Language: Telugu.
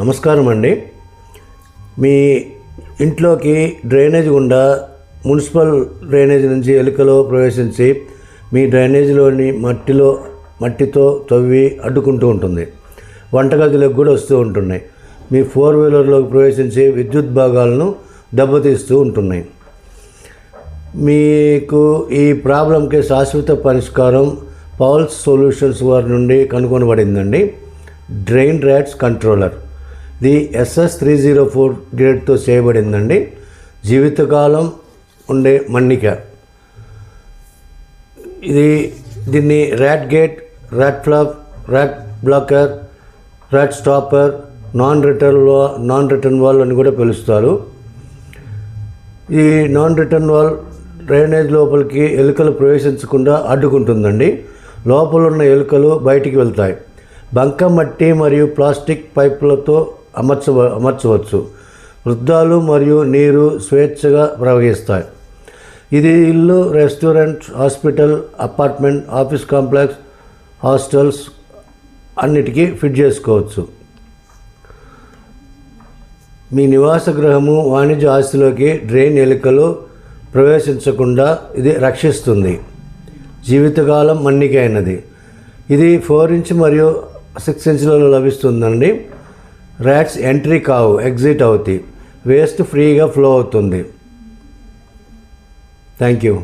నమస్కారం అండి. మీ ఇంట్లోకి డ్రైనేజ్ గుండా మున్సిపల్ డ్రైనేజ్ నుంచి ఎలుకలు ప్రవేశించి మీ డ్రైనేజీలోని మట్టితో తవ్వి అడ్డుకుంటూ ఉంటుంది. వంటగదిలోకి కూడా వస్తూ ఉంటున్నాయి. మీ 4-వీలర్లోకి ప్రవేశించి విద్యుత్ భాగాలను దెబ్బతీస్తూ ఉంటున్నాయి. మీకు ఈ ప్రాబ్లంకి శాశ్వత పరిష్కారం పౌల్స్ సొల్యూషన్స్ వారి నుండి కనుగొనబడిందండి. Drain rats controller. ఇది SS304 గ్రేడ్తో చేయబడిందండి. జీవితకాలం ఉండే మన్నిక. దీన్ని rat gate, rat flop, rat blocker, rat stopper, non return valve అని కూడా పిలుస్తారు. ఈ నాన్ రిటర్న్ వాల్ డ్రైనేజ్ లోపలికి ఎలుకలు ప్రవేశించకుండా అడ్డుకుంటుందండి. లోపల ఉన్న ఎలుకలు బయటికి వెళ్తాయి. బంక మట్టి మరియు ప్లాస్టిక్ పైపులతో అమర్చవచ్చు. వృద్ధాలు మరియు నీరు స్వేచ్ఛగా ప్రవహిస్తాయి. ఇది ఇల్లు, restaurant, hospital, apartment, office complex, hostels అన్నిటికీ ఫిట్ చేసుకోవచ్చు. మీ నివాస గృహము, వాణిజ్య ఆస్తిలోకి డ్రైన్ ఎలుకలు ప్రవేశించకుండా ఇది రక్షిస్తుంది. జీవితకాలం మన్నికైనది. ఇది 4 ఇంచ్ మరియు 6 ఇంచులలో లభిస్తుందండి. ర్యాట్స్ ఎంట్రీ కావు, ఎగ్జిట్ అవుతాయి. వేస్ట్ ఫ్రీగా ఫ్లో అవుతుంది. Thank you.